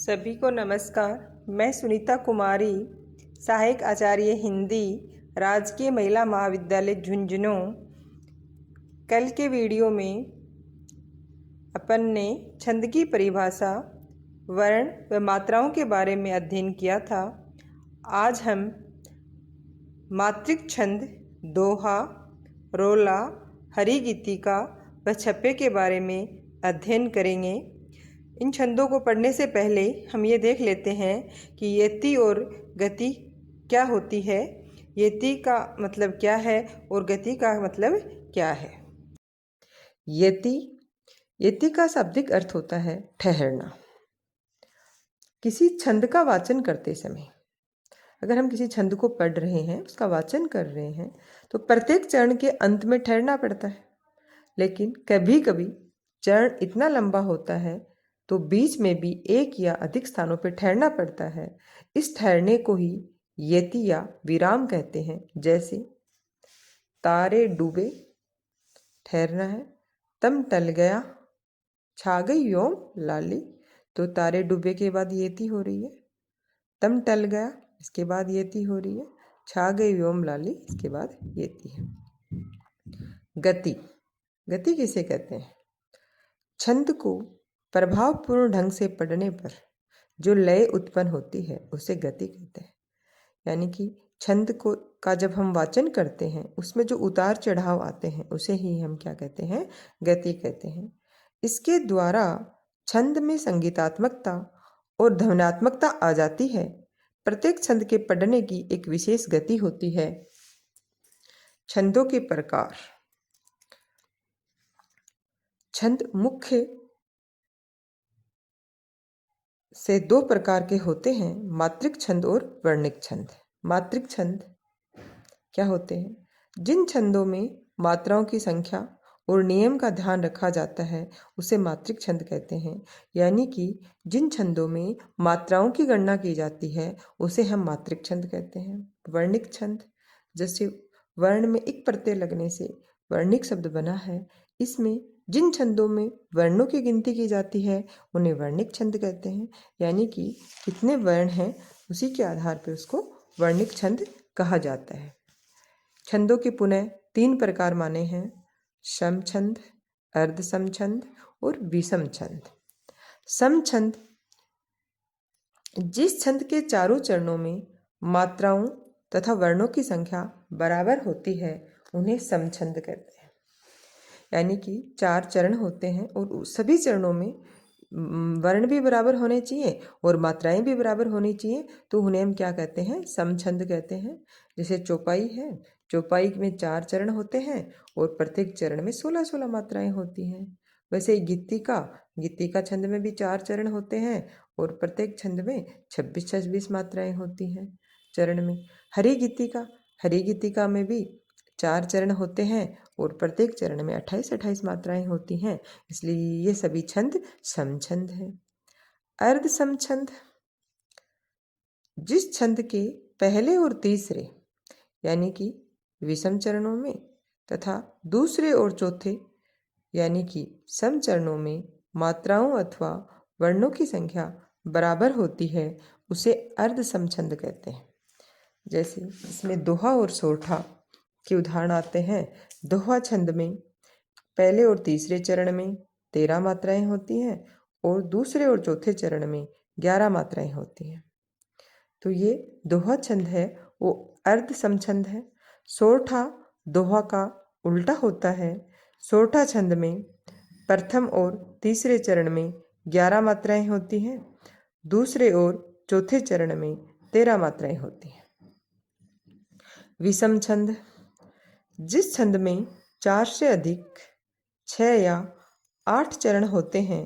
सभी को नमस्कार। मैं सुनीता कुमारी, सहायक आचार्य हिंदी, राजकीय महिला महाविद्यालय झुंझुनू। कल के वीडियो में अपन ने छंद की परिभाषा, वर्ण व मात्राओं के बारे में अध्ययन किया था। आज हम मात्रिक छंद, दोहा, रोला, हरी गीतिका व छप्पे के बारे में अध्ययन करेंगे। इन छंदों को पढ़ने से पहले हम ये देख लेते हैं कि यति और गति क्या होती है, यति का मतलब क्या है और गति का मतलब क्या है। यति का शाब्दिक अर्थ होता है ठहरना। किसी छंद का वाचन करते समय अगर हम किसी छंद को पढ़ रहे हैं, उसका वाचन कर रहे हैं, तो प्रत्येक चरण के अंत में ठहरना पड़ता है। लेकिन कभी कभी चरण इतना लंबा होता है तो बीच में भी एक या अधिक स्थानों पर ठहरना पड़ता है। इस ठहरने को ही यति या विराम कहते हैं। जैसे तारे डूबे, ठहरना है। तम टल गया, छा गई व्योम लाली, तो तारे डूबे के बाद यति हो रही है। तम टल गया, इसके बाद यति हो रही है। छा गई व्योम लाली, इसके बाद यति है। गति किसे कहते हैं? छंद को प्रभावपूर्ण ढंग से पढ़ने पर जो लय उत्पन्न होती है उसे गति कहते हैं। यानी कि छंद का जब हम वाचन करते हैं, उसमें जो उतार चढ़ाव आते हैं उसे ही हम क्या कहते हैं? गति कहते हैं। इसके द्वारा छंद में संगीतात्मकता और ध्वन्यात्मकता आ जाती है। प्रत्येक छंद के पढ़ने की एक विशेष गति होती है। छंदों के प्रकार। छंद मुख्य से दो प्रकार के होते हैं, मात्रिक छंद और वर्णिक छंद। मात्रिक छंद क्या होते हैं? जिन छंदों में मात्राओं की संख्या और नियम का ध्यान रखा जाता है उसे मात्रिक छंद कहते हैं। यानी कि जिन छंदों में मात्राओं की गणना की जाती है उसे हम मात्रिक छंद कहते हैं। वर्णिक छंद, जैसे वर्ण में एक प्रत्यय लगने से वर्णिक शब्द बना है, इसमें जिन छंदों में वर्णों की गिनती की जाती है उन्हें वर्णिक छंद कहते हैं। यानी कि कितने वर्ण हैं उसी के आधार पर उसको वर्णिक छंद कहा जाता है। छंदों के पुनः 3 प्रकार माने हैं: सम छंद, अर्ध सम छंद और विषम छंद। सम छंद जिस छंद के चारों चरणों में मात्राओं तथा वर्णों की संख्या बराबर होती है उन्हें सम छंद कहते हैं। यानी कि 4 चरण होते हैं और सभी चरणों में वर्ण भी बराबर होने चाहिए और मात्राएं भी बराबर होनी चाहिए, तो उन्हें हम क्या कहते हैं? समछंद कहते हैं। जैसे चौपाई है, चौपाई में 4 चरण होते हैं और प्रत्येक चरण में 16-16 मात्राएं होती हैं। वैसे गीतिका छंद में भी 4 चरण होते हैं और प्रत्येक छंद में 26-26 मात्राएं होती हैं चरण में। हरी गीतिका में भी 4 चरण होते हैं और प्रत्येक चरण में 28-28 मात्राएं होती हैं, इसलिए ये सभी छंद समछंद हैं। अर्ध समछंद जिस छंद के पहले और तीसरे यानी कि विषम चरणों में तथा दूसरे और चौथे यानी कि सम चरणों में मात्राओं अथवा वर्णों की संख्या बराबर होती है उसे अर्ध समछंद कहते हैं। जैसे इसमें दोहा और सोरठा के उदाहरण आते हैं। दोहा छंद में पहले और तीसरे चरण में 13 मात्राएं होती हैं और दूसरे और चौथे चरण में 11 मात्राएं होती हैं। तो ये दोहा छंद है वो अर्ध समछंद है। सोरठा दोहा का उल्टा होता है। सोरठा छंद में प्रथम और तीसरे चरण में 11 मात्राएं होती हैं, दूसरे और चौथे चरण में 13 मात्राएं होती हैं। विषम छंद जिस छंद में 4 से अधिक 6 या 8 चरण होते हैं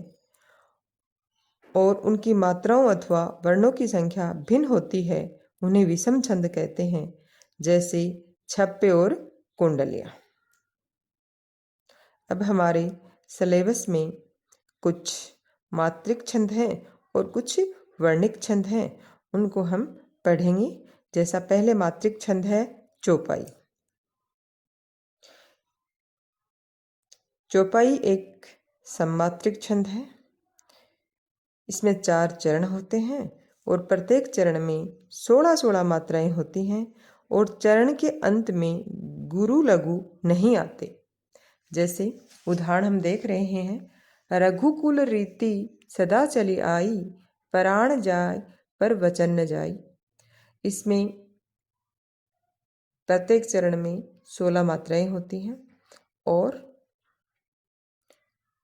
और उनकी मात्राओं अथवा वर्णों की संख्या भिन्न होती है उन्हें विषम छंद कहते हैं। जैसे छप्पे और कुंडलियाँ। अब हमारे सिलेबस में कुछ मात्रिक छंद हैं और कुछ वर्णिक छंद हैं, उनको हम पढ़ेंगे। जैसा पहले मात्रिक छंद है चौपाई। चौपाई एक सममात्रिक छंद है। इसमें 4 चरण होते हैं और प्रत्येक चरण में 16-16 मात्राएं होती हैं और चरण के अंत में गुरु लघु नहीं आते। जैसे उदाहरण हम देख रहे हैं, रघुकुल रीति सदा चली आई, प्राण जाय पर वचन न जाई। इसमें प्रत्येक चरण में 16 मात्राएं होती हैं और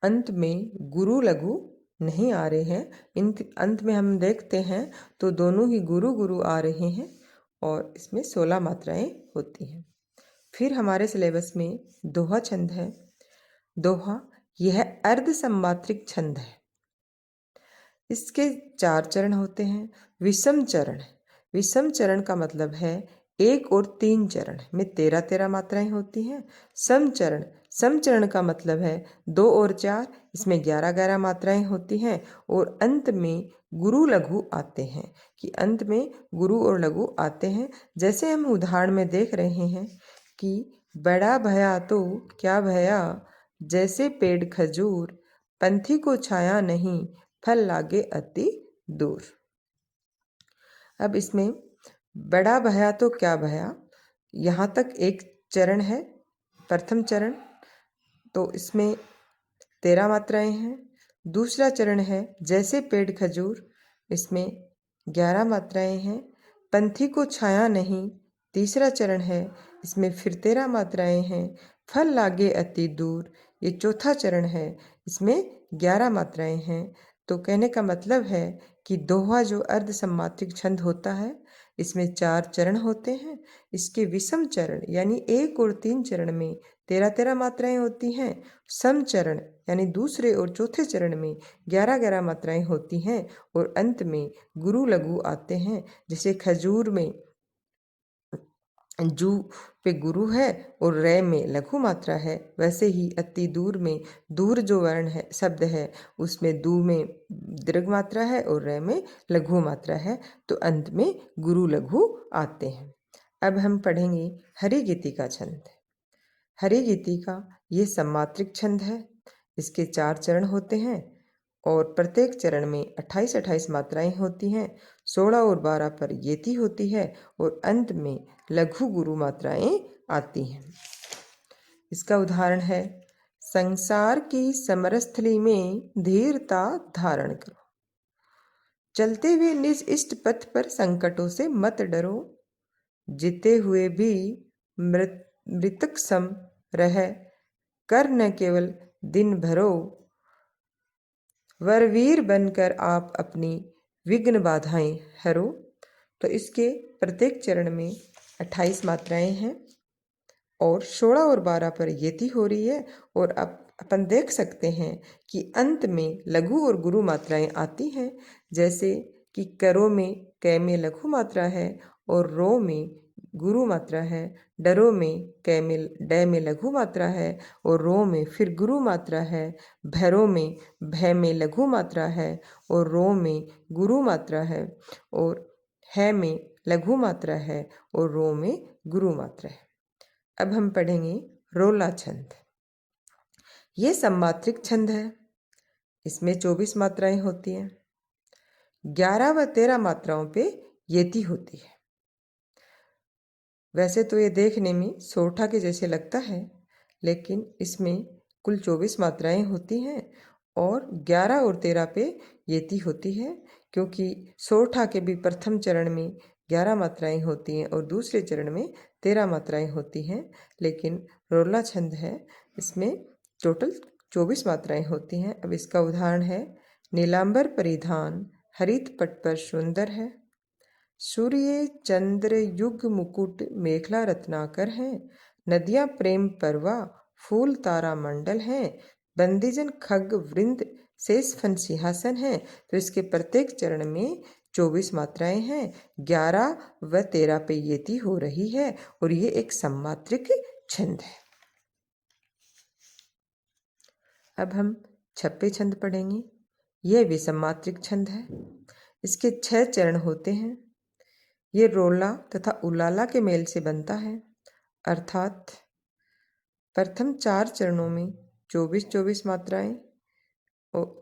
अंत में गुरु लघु नहीं आ रहे हैं। इन अंत में हम देखते हैं तो दोनों ही गुरु गुरु आ रहे हैं और इसमें 16 मात्राएं होती हैं। फिर हमारे सिलेबस में दोहा छंद है। दोहा यह अर्ध सम्मात्रिक छंद है। इसके 4 चरण होते हैं। विषम चरण, विषम चरण का मतलब है 1 और 3 चरण में 13-13 मात्राएं होती हैं। सम चरण, सम चरण का मतलब है 2 और 4, इसमें 11-11 मात्राएं होती हैं और अंत में गुरु लघु आते हैं कि अंत में गुरु और लघु आते हैं। जैसे हम उदाहरण में देख रहे हैं कि बड़ा भया तो क्या भया, जैसे पेड़ खजूर, पंथी को छाया नहीं, फल लागे अति दूर। अब इसमें बड़ा भया तो क्या भया, यहाँ तक एक चरण है, प्रथम चरण, तो इसमें 13 मात्राएं हैं। दूसरा चरण है जैसे पेड़ खजूर, इसमें 11 मात्राएं हैं। पंथी को छाया नहीं, तीसरा चरण है, इसमें फिर 13 मात्राएं हैं। फल लागे अति दूर, ये चौथा चरण है, इसमें 11 मात्राएं हैं। तो कहने का मतलब है कि दोहा जो अर्ध सम्मात्रिक छंद होता है, इसमें 4 चरण होते हैं। इसके विषम चरण यानी 1 और 3 चरण में 13-13 मात्राएं होती हैं। सम चरण यानी दूसरे और चौथे चरण में 11-11 मात्राएं होती हैं और अंत में गुरु लघु आते हैं। जैसे खजूर में जू पे गुरु है और रे में लघु मात्रा है, वैसे ही अति दूर में दूर जो वर्ण है, शब्द है, उसमें दू में दीर्घ मात्रा है और रे में लघु मात्रा है, तो अंत में गुरु लघु आते हैं। अब हम पढ़ेंगे हरिगीति छंद। हरिगीति का ये सम्मात्रिक छंद है। इसके 4 चरण होते हैं और प्रत्येक चरण में 28-28 मात्राएं होती हैं। 16 और 12 पर येती होती है और अंत में लघु गुरु मात्राएं आती हैं। इसका उदाहरण है, संसार की समरस्थली में धीरता धारण करो, चलते हुए निज इष्ट पथ पर संकटों से मत डरो, जीते हुए भी मृतक सम रह, कर न केवल दिन भरो, वरवीर बनकर आप अपनी विघ्न बाधाएं हरो। तो इसके प्रत्येक चरण में 28 मात्राएं हैं और 16 और 12 पर येती हो रही है और अब अपन देख सकते हैं कि अंत में लघु और गुरु मात्राएं आती हैं। जैसे कि करो में कै में लघु मात्रा है और रो में गुरु मात्रा है, डरो में कै में डै में लघु मात्रा है और रो में फिर गुरु मात्रा है, भैरो में भै में लघु मात्रा है और रो में गुरु मात्रा है और है में लघु मात्रा है और रो में गुरु मात्रा है। अब हम पढ़ेंगे रोला छंद। ये सम्मात्रिक छंद है। इसमें 24 मात्राएं होती हैं। 11 व 13 मात्राओं पे येती होती है। वैसे तो ये देखने में सोरठा के जैसे लगता है, लेकिन इसमें कुल 24 मात्राएं होती हैं और 11 और 13 पे येती होती है, क्योंकि सोरठा के भी प्रथम चरण में 11 मात्राएं होती हैं और दूसरे चरण में 13 मात्राएं होती हैं। लेकिन रोला छंद है, इसमें टोटल 24 मात्राएं होती हैं। अब इसका उदाहरण है, नीलांबर परिधान हरित पट पर सुंदर है, सूर्य चंद्र युग मुकुट मेखला रत्नाकर है, नदियां प्रेम परवा फूल तारा मंडल है, बंदीजन खग वृंद शेष फन सिंहासन है। तो इसके प्रत्येक चरण में 24 मात्राएं हैं। 11 व 13 पे येती हो रही है और ये एक सम्मात्रिक छंद है। अब हम छप्पे छंद पढ़ेंगे। यह भी सम्मात्रिक छंद है। इसके 6 चरण होते हैं। ये रोला तथा उलाला के मेल से बनता है, अर्थात प्रथम 4 चरणों में 24-24 मात्राएं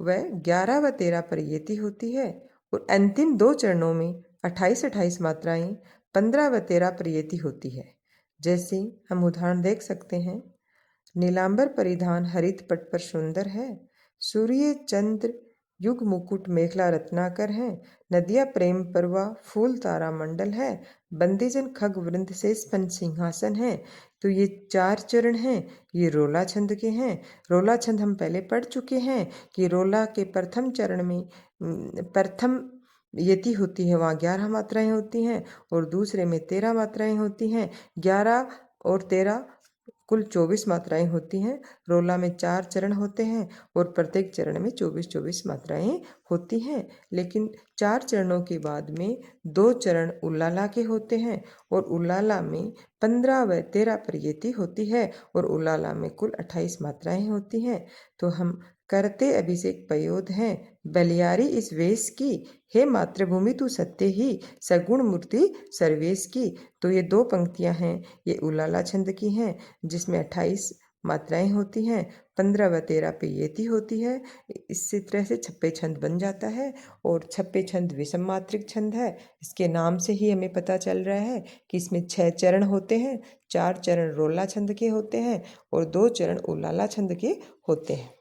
वह 11 व 13 परियति होती है और अंतिम 2 चरणों में 28-28 मात्राएं 15 व 13 परियति होती है। जैसे हम उदाहरण देख सकते हैं। नीलांबर परिधान हरित पट पर सुंदर है, सूर्य चंद्र युग मुकुट मेखला रत्नाकर है, नदिया प्रेम परवा फूल तारा मंडल है, बंदीजन खग वृंद से स्पन सिंहासन है। तो ये 4 चरण हैं, ये रोला छंद के हैं। रोला छंद हम पहले पढ़ चुके हैं कि रोला के प्रथम चरण में प्रथम यति होती है, वहाँ 11 मात्राएं होती हैं और दूसरे में 13 मात्राएं होती हैं। 11 और 13 कुल 24 मात्राएं होती हैं। रोला में 4 चरण होते हैं और प्रत्येक चरण में 24-24 मात्राएं होती हैं। लेकिन 4 चरणों के बाद में 2 चरण उल्लाला के होते हैं और उल्लाला में 15 व 13 परियति होती है और उल्लाला में कुल 28 मात्राएं होती हैं। तो हम करते अभिषेक पयोध हैं, बलियारी इस वेश की, हे मातृभूमि तू सत्य ही, सगुण मूर्ति सर्वेश की। तो ये 2 पंक्तियां हैं, ये उल्लाला छंद की हैं, जिसमें 28 मात्राएं होती हैं, 15 व 13 पेयेति होती है। इसी तरह से छप्पे छंद बन जाता है और छप्पे छंद विषम मात्रिक छंद है। इसके नाम से ही हमें पता चल रहा है कि इसमें 6 चरण होते हैं, 4 चरण रोला छंद के होते हैं और 2 चरण उल्लाला छंद के होते हैं।